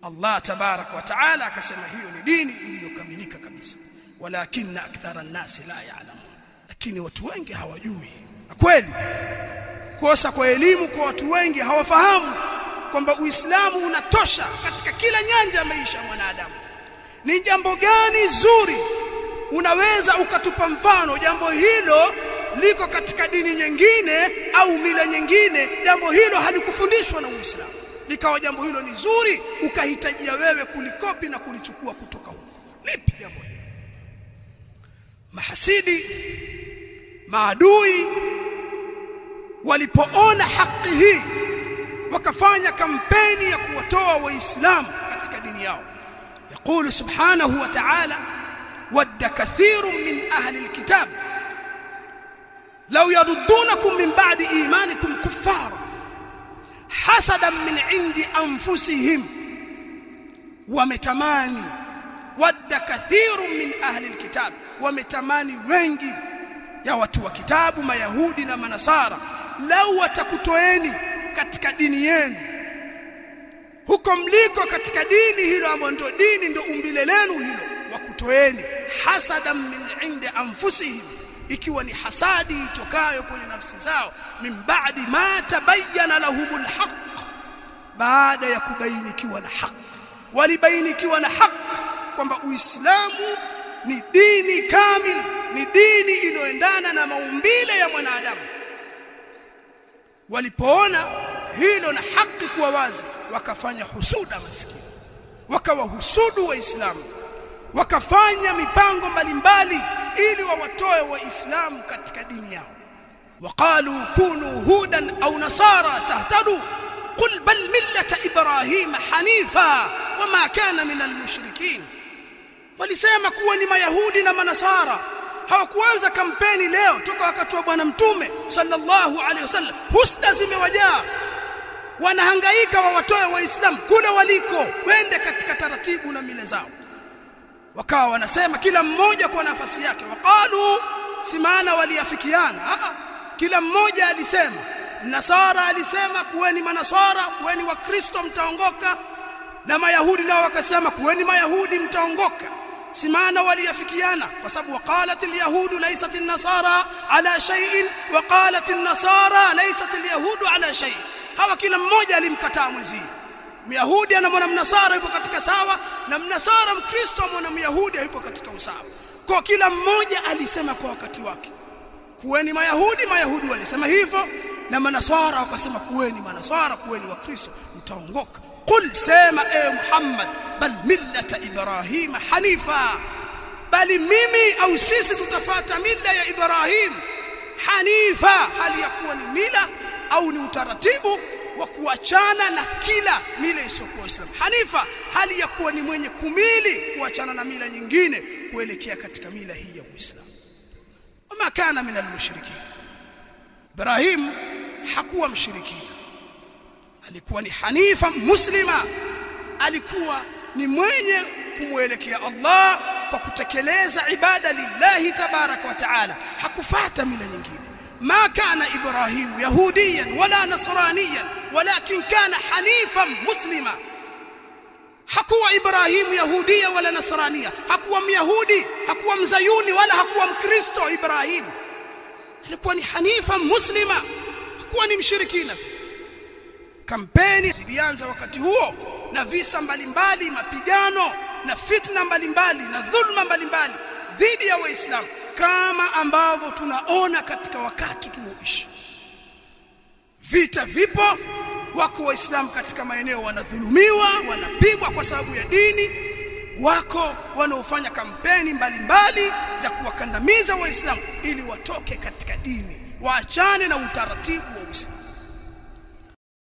Allah tabarak wa taala akasema hiyo ni dini iliyokamilika kabisa. Walakinna akthara an-nas la ya'lamun, lakini watu wengi hawajui. Na kweli kosa kwa elimu kwa watu wengi hawafahamu kwamba Uislamu unatosha katika kila nyanja ya maisha ya mwanadamu. Ni jambo gani zuri unaweza ukatupa mfano jambo hilo liko katika dini nyingine au mila nyingine, jambo hilo halikufundishwa na Uislamu, likawa jambo hilo ni zuri ukahitajia wewe kulikopi na kulichukua kutoka huko? Lipi jambo hilo? Mahasidi, maadui walipoona haki hii wakafanya kampeni ya kuwatoa waislamu katika dini yao. Yaqulu subhanahu wa ta'ala, wadda kathirun min ahli alkitab law yaruddunakum min ba'di imanikum kuffara hasadan min indi anfusihim. Wametamani, wadda kathirun min ahli alkitab, wametamani wengi ya watu wa kitabu, mayahudi na manasara, lau watakutoeni katika dini yenu, huko mliko katika dini hilo ambalo ndio dini, ndio umbile lenu hilo, wakutoeni hasadan min indi anfusihim, ikiwa ni hasadi itokayo kwenye nafsi zao, min ba'di ma tabayyana lahumul haqq, baada ya kubainikiwa na haki. Walibainikiwa na haki kwamba Uislamu ni dini kamili, ni dini iliyoendana na maumbile ya mwanadamu. Walipoona hilo na haki kuwa wazi, wakafanya husuda maskini, wakawahusudu waislamu, wakafanya mipango mbalimbali ili wawatoe waislamu katika dini yao. Waqalu kunu hudan au nasara tahtadu qul bal millata ibrahima hanifa wama kana minal mushrikin. Walisema kuwa ni mayahudi na manasara. Hawakuanza kampeni leo, toka wakati wa bwana mtume sallallahu alaihi wasallam husda zimewajaa, wanahangaika wawatoe waislamu kule waliko, wende katika taratibu na mila zao. Wakawa wanasema kila mmoja kwa nafasi yake. Waqalu, si maana waliafikiana, kila mmoja alisema. Nasara alisema kuweni manasara, kuweni wakristo mtaongoka, na mayahudi nao wakasema kuweni mayahudi mtaongoka. Si maana waliafikiana, kwa sababu waqalat alyahudu laysat an-nasara ala shay'in wa qalat an-nasara laysat alyahudu ala shay'in. Hawa kila mmoja alimkataa mwenzie. Myahudi anamwona mnasara yupo katika sawa, na mnasara mkristo anamwona myahudi yupo katika usawa. Kwa kila mmoja alisema kwa wakati wake kuweni mayahudi, mayahudi walisema hivyo, na manasara wakasema kuweni manasara, kuweni wakristo mtaongoka. Qul, sema e Muhammad, bal millata ibrahima hanifa, bali mimi au sisi tutafuata mila ya Ibrahim hanifa, hali ya kuwa ni mila au ni utaratibu wa kuachana na kila mila isiyokuwa Islam. Hanifa, hali ya kuwa ni mwenye kumili kuachana na mila nyingine kuelekea katika mila hii ya Uislamu. Wama kana minal mushrikin. Ibrahim hakuwa mshirikina, alikuwa ni hanifa muslima, alikuwa ni mwenye kumwelekea Allah kwa kutekeleza ibada lillahi tabaraka wa taala, hakufuata mila nyingine. ما كان إبراهيم يهوديا ولا نصرانيا ولكن كان حنيفا مسلما. hakuwa Ibrahim yahudia wala nasrania, hakuwa myahudi, hakuwa mzayuni wala hakuwa mkristo. Ibrahim alikuwa ni hanifa muslima, hakuwa ni mshirikina. Kampeni zilianza wakati huo na visa mbalimbali, mapigano na fitna mbalimbali na dhulma mbalimbali dhidi ya Waislamu, kama ambavyo tunaona katika wakati tunaoishi. Vita vipo, wako Waislamu katika maeneo wanadhulumiwa, wanapigwa kwa sababu ya dini, wako wanaofanya kampeni mbalimbali za kuwakandamiza Waislamu ili watoke katika dini, waachane na utaratibu